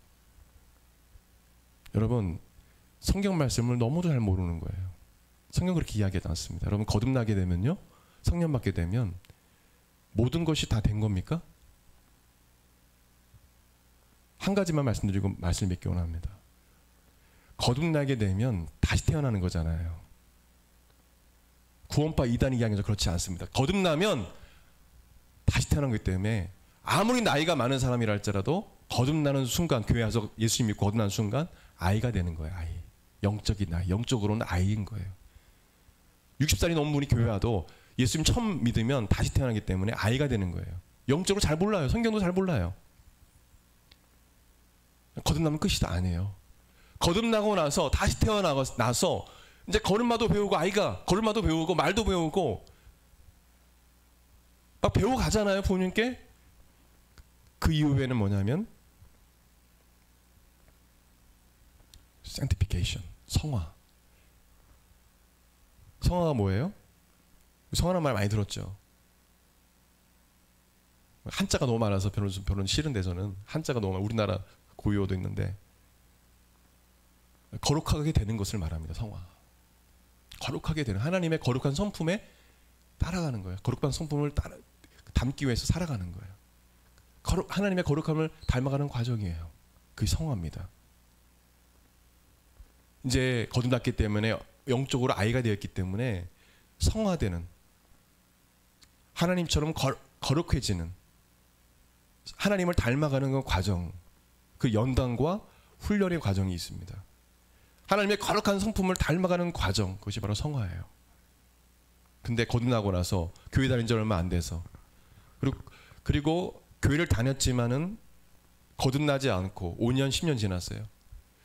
여러분 성경 말씀을 너무도 잘 모르는 거예요. 성경 그렇게 이야기하지 않습니다. 여러분 거듭나게 되면요. 성령 받게 되면 모든 것이 다 된 겁니까? 한 가지만 말씀드리고 말씀을 맺기 원합니다. 거듭나게 되면 다시 태어나는 거잖아요. 구원파 이단 이야기는 그렇지 않습니다. 거듭나면 다시 태어난 거기 때문에 아무리 나이가 많은 사람이라 할지라도 거듭나는 순간 교회 와서 예수님 믿고 거듭나는 순간 아이가 되는 거예요. 아이. 영적인 아이. 영적으로는 아이인 거예요. 60살이 넘은 분이 교회 와도 예수님 처음 믿으면 다시 태어나기 때문에 아이가 되는 거예요. 영적으로 잘 몰라요. 성경도 잘 몰라요. 거듭나면 끝이다 아니에요. 거듭나고 나서 다시 태어나서 이제 걸음마도 배우고 아이가 걸음마도 배우고 말도 배우고 막 배우고 가잖아요. 부모님께. 그 이후에는 뭐냐면 sanctification, 성화. 성화가 뭐예요? 성화라는 말 많이 들었죠. 한자가 너무 많아서 별로 싫은데 저는 한자가 너무 많아요. 우리나라 고유어도 있는데 거룩하게 되는 것을 말합니다. 성화. 거룩하게 되는 하나님의 거룩한 성품에 따라가는 거예요. 거룩한 성품을 담기 위해서 살아가는 거예요. 하나님의 거룩함을 닮아가는 과정이에요. 그게 성화입니다. 이제 거듭났기 때문에 영적으로 아이가 되었기 때문에 성화되는 하나님처럼 거룩해지는 하나님을 닮아가는 그 과정, 그 연단과 훈련의 과정이 있습니다. 하나님의 거룩한 성품을 닮아가는 과정, 그것이 바로 성화예요. 근데 거듭나고 나서 교회 다닌 지 얼마 안 돼서 그리고 교회를 다녔지만은 거듭나지 않고 5년 10년 지났어요.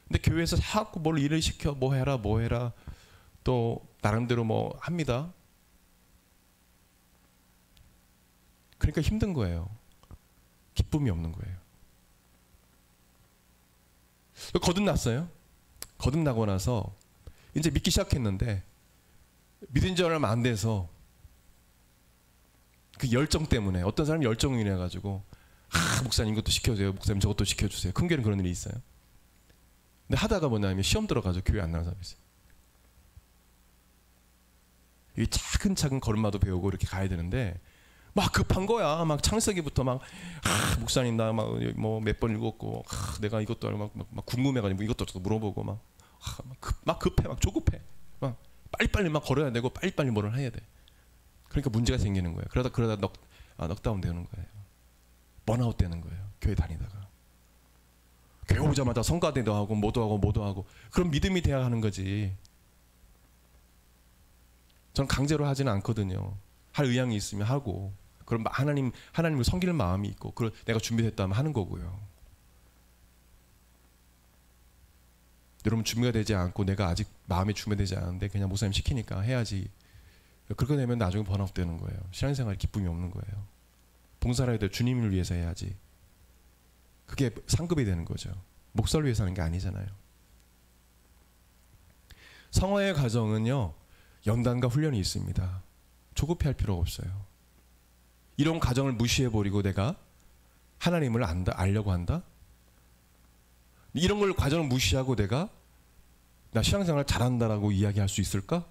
근데 교회에서 자꾸 뭘 일을 시켜 뭐 해라 또 나름대로 뭐 합니다. 그러니까 힘든 거예요. 기쁨이 없는 거예요. 거듭났어요. 거듭나고 나서 이제 믿기 시작했는데 믿은 지 얼마 안 돼서 그 열정 때문에 어떤 사람이 열정이 나가지고 목사님 이것도 시켜주세요. 목사님 저것도 시켜주세요. 큰 교회는 그런 일이 있어요. 근데 하다가 뭐냐면 시험 들어가지고 교회 안 나가는 사람이 있어요. 이 차근차근 걸음마도 배우고 이렇게 가야 되는데 막 급한 거야. 막 창세기부터 막 목사님 나 막 뭐 몇 번 읽었고 내가 이것도 알고 막 궁금해가지고 이것도 물어보고 막 급해 막 조급해 막 빨리빨리 막 걸어야 되고 빨리빨리 뭐를 해야 돼. 그러니까 문제가 생기는 거예요. 그러다 넉다운 되는 거예요. 번아웃 되는 거예요. 교회 다니다가 교회 오자마자 성가대도 하고 뭐도 하고 그럼 믿음이 돼야 하는 거지. 저는 강제로 하지는 않거든요. 할 의향이 있으면 하고 그럼 하나님을 섬기는 마음이 있고 내가 준비됐다면 하는 거고요. 여러분 준비가 되지 않고 내가 아직 마음이 준비되지 않은데 그냥 목사님 시키니까 해야지 그렇게 되면 나중에 번아웃 되는 거예요. 신앙생활에 기쁨이 없는 거예요. 봉사를 해야 돼. 주님을 위해서 해야지. 그게 상급이 되는 거죠. 목사를 위해서 하는 게 아니잖아요. 성화의 과정은요, 연단과 훈련이 있습니다. 조급해할 필요가 없어요. 이런 과정을 무시해버리고 내가 하나님을 알려고 한다? 이런 걸 과정을 무시하고 내가 나 신앙생활 잘한다라고 이야기할 수 있을까?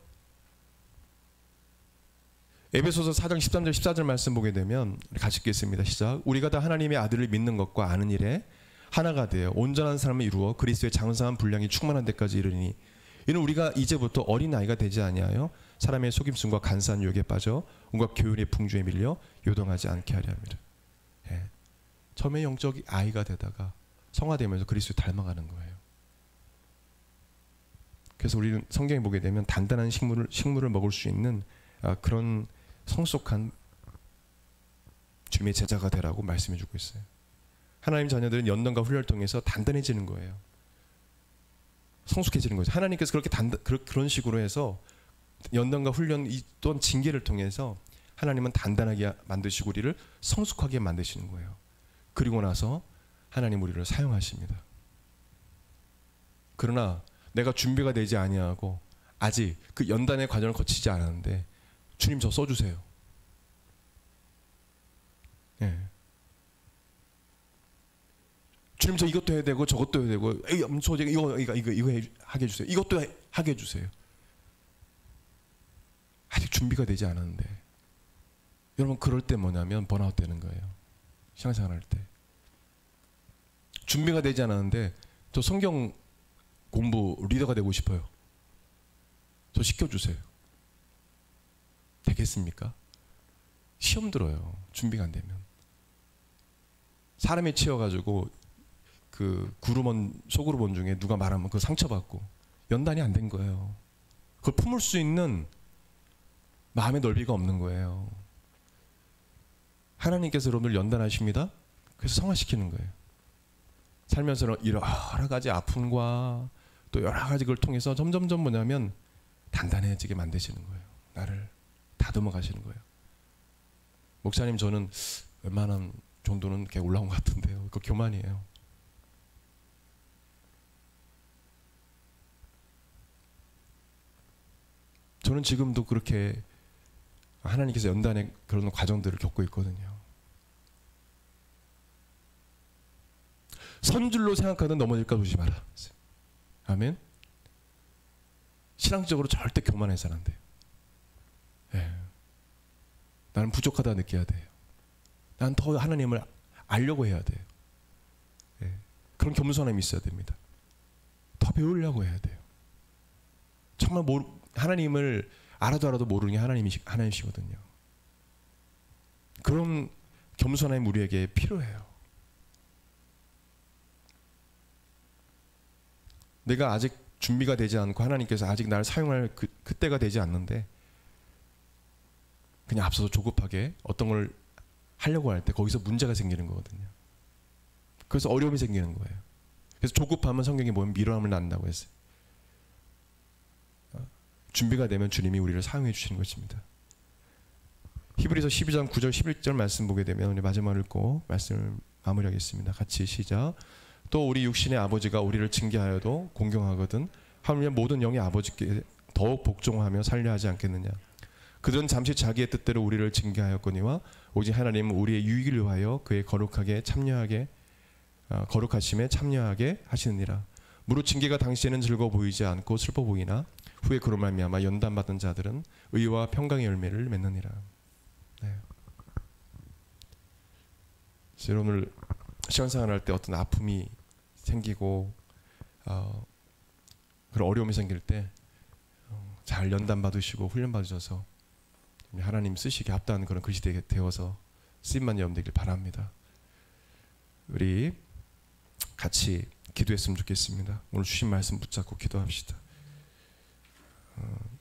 에베소서 4장 13절 14절 말씀 보게 되면 같이 읽겠습니다. 시작. 우리가 다 하나님의 아들을 믿는 것과 아는 일에 하나가 되어 온전한 삶을 이루어 그리스도의 장성한 분량이 충만한 데까지 이르니 이는 우리가 이제부터 어린 아이가 되지 아니하여 사람의 속임승과 간사한 유혹에 빠져 온갖 교훈의 풍주에 밀려 요동하지 않게 하려 합니다. 예. 처음에 영적 아이가 되다가 성화되면서 그리스도를 닮아가는 거예요. 그래서 우리는 성경에 보게 되면 단단한 식물을 먹을 수 있는 그런 성숙한 주님의 제자가 되라고 말씀해주고 있어요. 하나님 자녀들은 연단과 훈련을 통해서 단단해지는 거예요. 성숙해지는 거죠. 하나님께서 그렇게 그런 식으로 해서 연단과 훈련 또한 징계를 통해서 하나님은 단단하게 만드시고 우리를 성숙하게 만드시는 거예요. 그리고 나서 하나님 우리를 사용하십니다. 그러나 내가 준비가 되지 아니하고 아직 그 연단의 과정을 거치지 않았는데 주님 저 써주세요. 예. 주님 저 이것도 해야 되고 저것도 해야 되고 이거 하게 해주세요. 이것도 하게 해주세요. 아직 준비가 되지 않았는데 여러분 그럴 때 뭐냐면 번아웃 되는 거예요. 신앙생활 할 때 준비가 되지 않았는데 저 성경 공부 리더가 되고 싶어요. 저 시켜주세요. 되겠습니까? 시험 들어요. 준비가 안 되면. 사람이 치여가지고 그 소그룹원 중에 누가 말하면 그 상처받고 연단이 안 된 거예요. 그걸 품을 수 있는 마음의 넓이가 없는 거예요. 하나님께서 여러분들 연단하십니다. 그래서 성화시키는 거예요. 살면서 여러 가지 아픔과 또 여러 가지 걸 통해서 점점점 뭐냐면 단단해지게 만드시는 거예요. 나를 다듬어 가시는 거예요. 목사님 저는 웬만한 정도는 이렇게 올라온 것 같은데요. 그거 교만이에요. 저는 지금도 그렇게 하나님께서 연단의 그런 과정들을 겪고 있거든요. 선줄로 생각하든 넘어질까 조심하라. 아멘. 신앙적으로 절대 교만해서는 안 돼요. 예. 나는 부족하다 느껴야 돼요. 난 더 하나님을 알려고 해야 돼요. 예. 그런 겸손함이 있어야 됩니다. 더 배우려고 해야 돼요. 정말 하나님을 알아도 모르는 게 하나님이시거든요. 그런 겸손함이 우리에게 필요해요. 내가 아직 준비가 되지 않고 하나님께서 아직 나를 사용할 그때가 되지 않는데 그냥 앞서서 조급하게 어떤 걸 하려고 할 때 거기서 문제가 생기는 거거든요. 그래서 어려움이 생기는 거예요. 그래서 조급하면 성경에 보면 미련함을 낳는다고 했어요. 준비가 되면 주님이 우리를 사용해 주시는 것입니다. 히브리서 12장 9절 11절 말씀 보게 되면 우리 마지막을 읽고 말씀을 마무리하겠습니다. 같이 시작. 또 우리 육신의 아버지가 우리를 징계하여도 공경하거든 하물며 모든 영의 아버지께 더욱 복종하며 살려 하지 않겠느냐. 그들은 잠시 자기의 뜻대로 우리를 징계하였거니와 오직 하나님은 우리의 유익을 위하여 그의 거룩하심에 참여하게 하시느니라. 무릇 징계가 당시에는 즐거워 보이지 않고 슬퍼 보이나 후에 그로 말미암아 연단받은 자들은 의와 평강의 열매를 맺느니라. 네. 오늘 신앙생활 할 때 어떤 아픔이 생기고 그런 어려움이 생길 때 잘 연단 받으시고 훈련 받으셔서 하나님 쓰시기에 합당한 그런 글씨 되어서 쓰임만 여러분 되길 바랍니다. 우리 같이 기도했으면 좋겠습니다. 오늘 주신 말씀 붙잡고 기도합시다.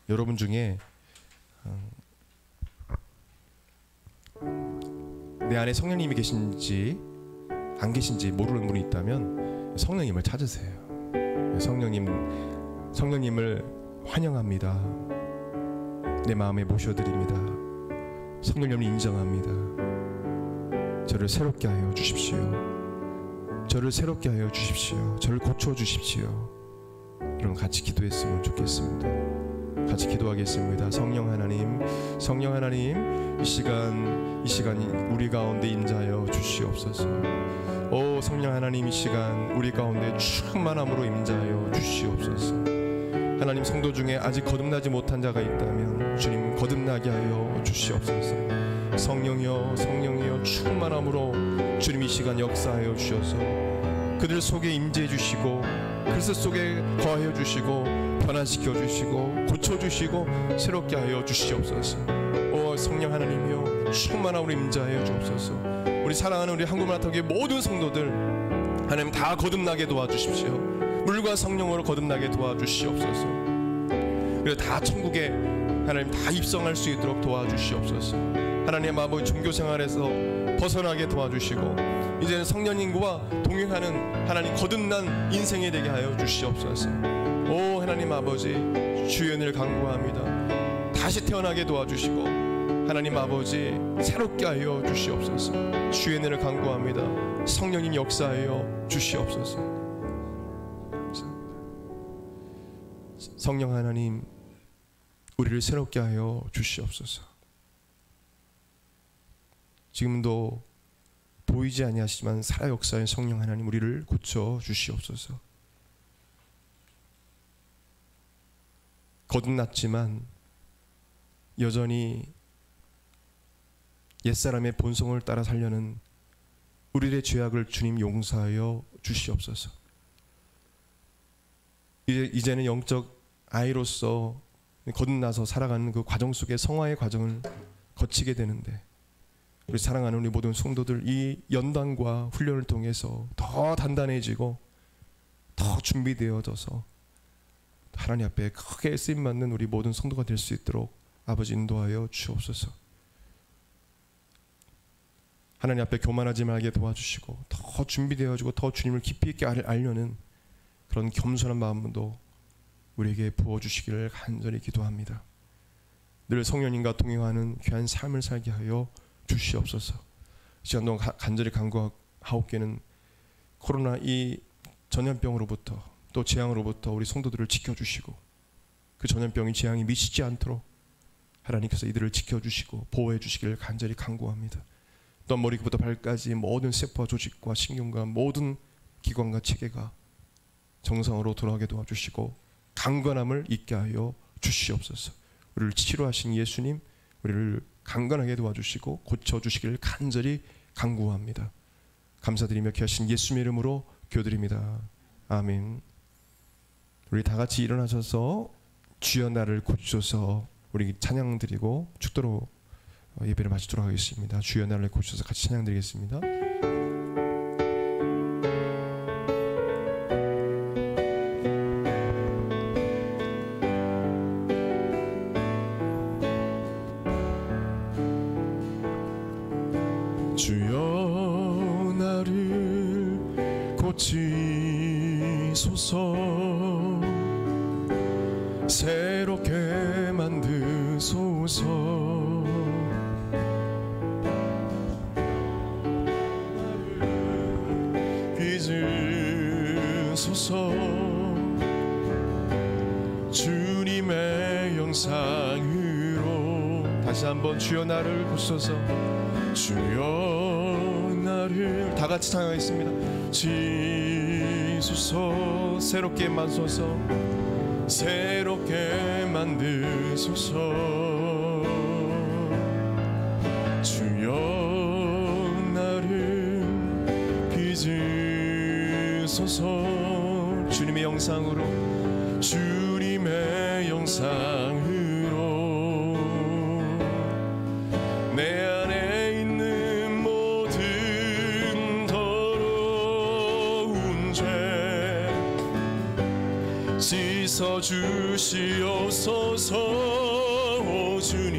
여러분 중에 내 안에 성령님이 계신지 안 계신지 모르는 분이 있다면 성령님을 찾으세요. 성령님을 환영합니다. 내 마음에 모셔드립니다. 성령님을 인정합니다. 저를 새롭게 하여 주십시오. 저를 새롭게 하여 주십시오. 저를 고쳐주십시오. 여러분 같이 기도했으면 좋겠습니다. 같이 기도하겠습니다. 성령 하나님, 성령 하나님, 이 시간 우리 가운데 임재하여 주시옵소서. 오 성령 하나님, 이 시간 우리 가운데 충만함으로 임재하여 주시옵소서. 하나님, 성도 중에 아직 거듭나지 못한 자가 있다면 주님 거듭나게 하여 주시옵소서. 성령이여, 성령이여, 충만함으로 주님 이 시간 역사하여 주셔서 그들 속에 임재해 주시고 그리스도 속에 거하여 주시고 변화시켜 주시고 고쳐 주시고 새롭게 하여 주시옵소서. 오 성령 하나님이여, 충만함으로 임재하여 주옵소서. 우리 사랑하는 우리 한국마라톤교회 모든 성도들 하나님 다 거듭나게 도와주십시오. 물과 성령으로 거듭나게 도와주시옵소서. 그래서 다 천국에 하나님 다 입성할 수 있도록 도와주시옵소서. 하나님 아버지, 종교 생활에서 벗어나게 도와주시고 이제는 성령님과 동행하는 하나님 거듭난 인생이 되게 하여 주시옵소서. 오 하나님 아버지, 주의 은혜를 간구합니다. 다시 태어나게 도와주시고 하나님 아버지 새롭게 하여 주시옵소서. 주의 은혜를 간구합니다. 성령님 역사하여 주시옵소서. 성령 하나님, 우리를 새롭게 하여 주시옵소서. 지금도 보이지 아니하시지만 살아 역사의 성령 하나님, 우리를 고쳐 주시옵소서. 거듭났지만 여전히 옛사람의 본성을 따라 살려는 우리의 죄악을 주님 용서하여 주시옵소서. 이제는 영적 아이로서 거듭나서 살아가는 그 과정 속에 성화의 과정을 거치게 되는데, 우리 사랑하는 우리 모든 성도들 이 연단과 훈련을 통해서 더 단단해지고 더 준비되어져서 하나님 앞에 크게 쓰임받는 우리 모든 성도가 될 수 있도록 아버지 인도하여 주옵소서. 하나님 앞에 교만하지 말게 도와주시고 더 준비되어지고 더 주님을 깊이 있게 알려는 그런 겸손한 마음도 우리에게 부어주시기를 간절히 기도합니다. 늘 성령님과 동행하는 귀한 삶을 살게 하여 주시옵소서. 시간 동안 간절히 간구하옵기는 코로나 이 전염병으로부터 또 재앙으로부터 우리 성도들을 지켜주시고 그 전염병이 재앙이 미치지 않도록 하나님께서 이들을 지켜주시고 보호해 주시기를 간절히 간구합니다. 또 머리부터 발까지 모든 세포와 조직과 신경과 모든 기관과 체계가 정상으로 돌아가게 도와주시고 강건함을 있게 하여 주시옵소서. 우리를 치료하신 예수님, 우리를 강건하게 도와주시고 고쳐주시기를 간절히 간구합니다. 감사드리며 귀하신 예수님의 이름으로 기도드립니다. 아멘. 우리 다 같이 일어나셔서 주여 나를 고치소서, 우리 찬양 드리고 축도로 예배를 마치도록 하겠습니다. 주여 나를 고치소서 같이 찬양 드리겠습니다. 주여 나를 고치소서, 새롭게 만드소서. 빚으소서, 주님의 영상으로. 다시 한번 주여 나를 고치소서. 주여 나를 다 같이 찬양하겠습니다. 지소서, 새롭게 만소서, 새롭게 만드소서. 주여 나를 빚으소서, 주님의 영상으로, 주님의 영상으로. 내 안에 있는 모든 더러운 죄 씻어 주시옵소서. 오 주님,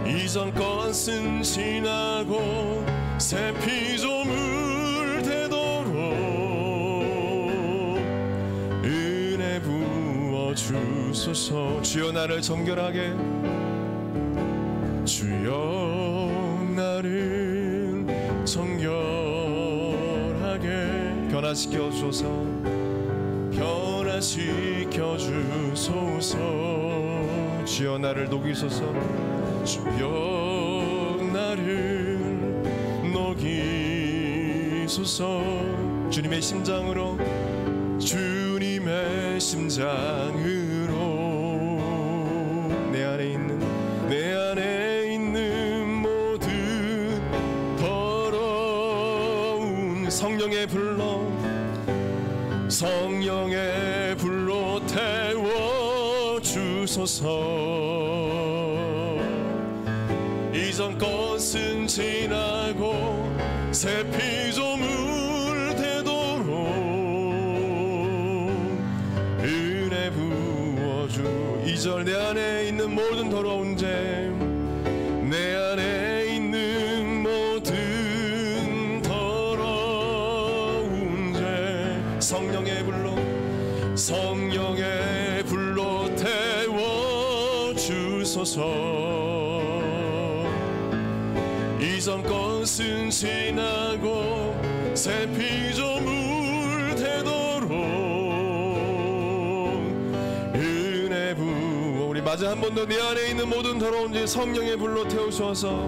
이전 것은 지나고 새 피조물 되도록 은혜 부어 주소서. 주소서. 주여 나를 정결하게, 주여 나를 정결하게 변화시켜 주소서. 변화시켜 주소서. 주여 나를 녹이소서. 주여 나를 녹이소서. 주님의 심장으로, 주님의 심장으로 내 안에 있는 모든 더러운 성령의 불로 태워 주소서. 이전 것은 지나고 새 피조물 되도록 은혜 부어주. 2절 내 안에 있는 모든 더러운 죄, 내 안에 있는 모든 더러운 죄 성령의 불로 태워 주소서. 이전 것은 지나고 새 피조물 되도록 은혜 부어. 우리 마저 한 번 더 내 안에 있는 모든 더러운 죄 성령의 불로 태우소서.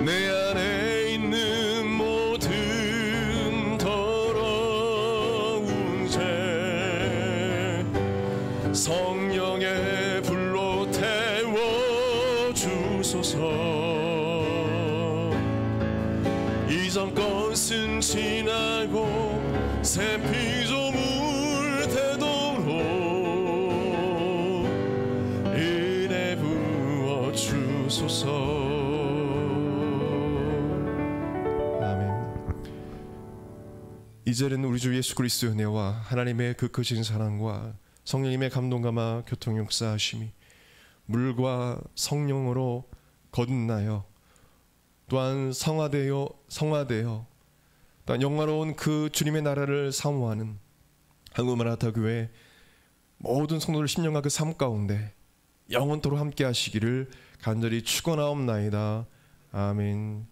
내 안에 있는 모든 더러운 죄 성령의 불로 태워 주소서. 이전 것은 지나고 새 피조물 되도록 은혜 부어 주소서. 아멘. 이제는 우리 주 예수 그리스도의 은혜와 하나님의 그 크신 사랑과 성령님의 감동감화 교통 역사하심이 물과 성령으로 거듭나여 또한 성화되어 또한 영화로운 그 주님의 나라를 사모하는 한국마라타 교회 모든 성도들 심령과 그 삶 가운데 영원토록 함께 하시기를 간절히 축원하옵나이다. 아멘.